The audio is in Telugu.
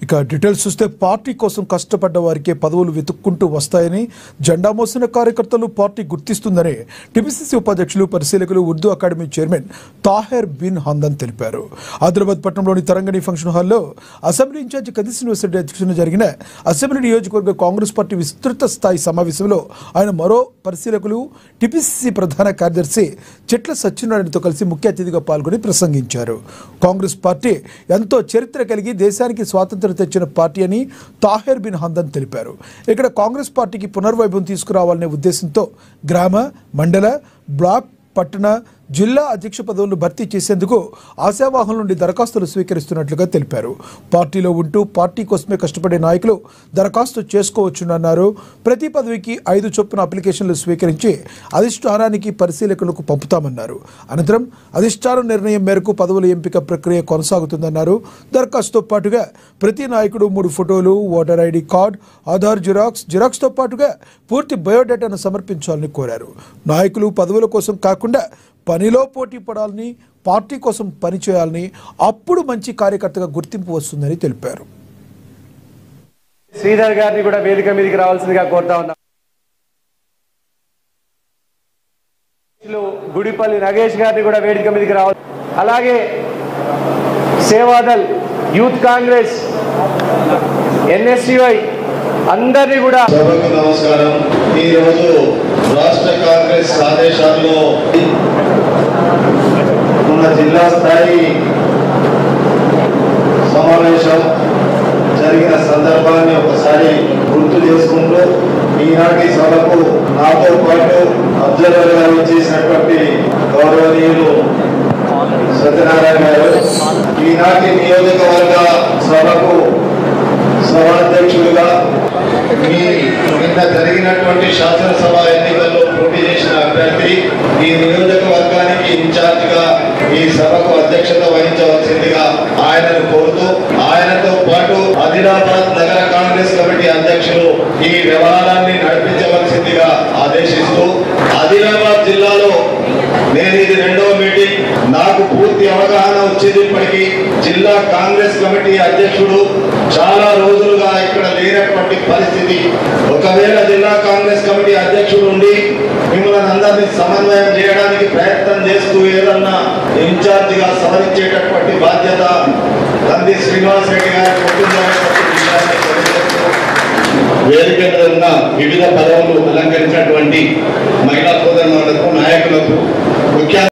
ఇక డీటెయిల్స్ చూస్తే పార్టీ కోసం కష్టపడ్డ వారికే పదవులు వెతుక్కుంటూ వస్తాయని, జెండా మోసిన కార్యకర్తలు పార్టీ గుర్తిస్తుందని టీపీసీసీ ఉపాధ్యక్షులు పరిశీలకులు ఉర్దూ అకాడమీ చైర్మన్ తాహెర్ బిన్ హందన్ తెలిపారు. ఆదిలాబాద్ పట్టణంలోని తరంగణి ఫంక్షన్ హాల్లో అసెంబ్లీ ఇన్ఛార్జి కది శ్రీనివాసరెడ్డి అధ్యక్షతన జరిగిన అసెంబ్లీ నియోజకవర్గ కాంగ్రెస్ పార్టీ విస్తృత స్థాయి సమావేశంలో ఆయన మరో పరిశీలకులు టీపీసీసీ ప్రధాన కార్యదర్శి చెట్ల సత్యనారాయణతో కలిసి ముఖ్య అతిథిగా పాల్గొని ప్రసంగించారు. కాంగ్రెస్ పార్టీ ఎంతో చరిత్ర కలిగి దేశానికి స్వాతంత్ర్యం తెచ్చిన పార్టీ అని తాహెర్ బిన్ హందన్ తెలిపారు. ఇక్కడ కాంగ్రెస్ పార్టీకి పునర్వైభవం తీసుకురావాలనే ఉద్దేశంతో గ్రామ, మండల, బ్లాక్, పట్టణ, జిల్లా అధ్యక్ష పదవులను భర్తీ చేసేందుకు ఆశావాహుల నుండి దరఖాస్తులు స్వీకరిస్తున్నట్లుగా తెలిపారు. పార్టీలో ఉంటూ పార్టీ కోసమే కష్టపడే నాయకులు దరఖాస్తు చేసుకోవచ్చునన్నారు. ప్రతి పదవికి 5 చొప్పున అప్లికేషన్లు స్వీకరించి అధిష్టానానికి పరిశీలకులకు పంపుతామన్నారు. అనంతరం అధిష్టానం నిర్ణయం మేరకు పదవుల ఎంపిక ప్రక్రియ కొనసాగుతుందన్నారు. దరఖాస్తుతో పాటుగా ప్రతి నాయకుడు 3 ఫోటోలు, ఓటర్ ఐడి కార్డ్, ఆధార్ జిరాక్స్తో పాటుగా పూర్తి బయోడేటాను సమర్పించాలని కోరారు. నాయకులు పదవుల కోసం కాకుండా పనిలో పోటీ పడాలని, పార్టీ కోసం పనిచేయాలని, అప్పుడు మంచి కార్యకర్తగా గుర్తింపు వస్తుందని తెలిపారు. శ్రీధర్ గారిని కూడా వేదిక మీదకి రావాల్సిందిగా కోరుతా ఉన్నాం. గుడిపల్లి నగేష్ గారిని కూడా వేదిక మీదకి రావాలి. అలాగే సేవాదల్, యూత్ కాంగ్రెస్, ఎన్ఎస్యుఐ అందరినీ కూడా సభకు నమస్కారం. ఈరోజు రాష్ట్ర కాంగ్రెస్ ఆదేశాల్లో మన జిల్లా స్థాయి సమావేశం జరిగిన సందర్భాన్ని ఒకసారి గుర్తు చేసుకుంటూ ఈనాటి సభకు నాతో పాటు అబ్జర్వర్గా చేసినటువంటి గౌరవనీయులు సత్యనారాయణ గారు, ఈనాటి నియోజకవర్గ సభకు సభాధ్యక్షుడిగా నిన్న జరిగినటువంటి శాసనసభ ఎన్నికల్లో పోటీ చేసిన అభ్యర్థి, ఈ నియోజకవర్గానికి ఇన్ఛార్జిగా ఈ సభకు అధ్యక్షత వహించవలసిందిగా ఆయనను కోరుతూ, ఆయనతో పాటు ఆదిలాబాద్ నగర కాంగ్రెస్ కమిటీ అధ్యక్షులు ఈ వ్యవహారాన్ని నడిపించవలసిందిగా ఆదేశిస్తూ, ఆదిలాబాద్ జిల్లాలో నేను ఇది 2వ మీటింగ్, నాకు పూర్తి అవగాహన వచ్చింది. ఇప్పటికీ జిల్లా కాంగ్రెస్ కమిటీ అధ్యక్షుడు చాలా రోజులుగా ఇక్కడ లేనటువంటి పరిస్థితి. ఒకవేళ జిల్లా కాంగ్రెస్ కమిటీ అధ్యక్షుడు ఉండి మిమ్మల్ని అందరినీ సమన్వయం చేయడానికి ప్రయత్నం చేస్తూ ఏదన్నా ఇన్ఛార్జిగా సవరించేటటువంటి బాధ్యత కది శ్రీనివాసరెడ్డి గారికి ఉంటుందనే విషయాన్ని వేదిక మీద ఉన్న వివిధ పదవులు అలంకరించినటువంటి మహిళా సోదరులకు, నాయకులకు, ముఖ్య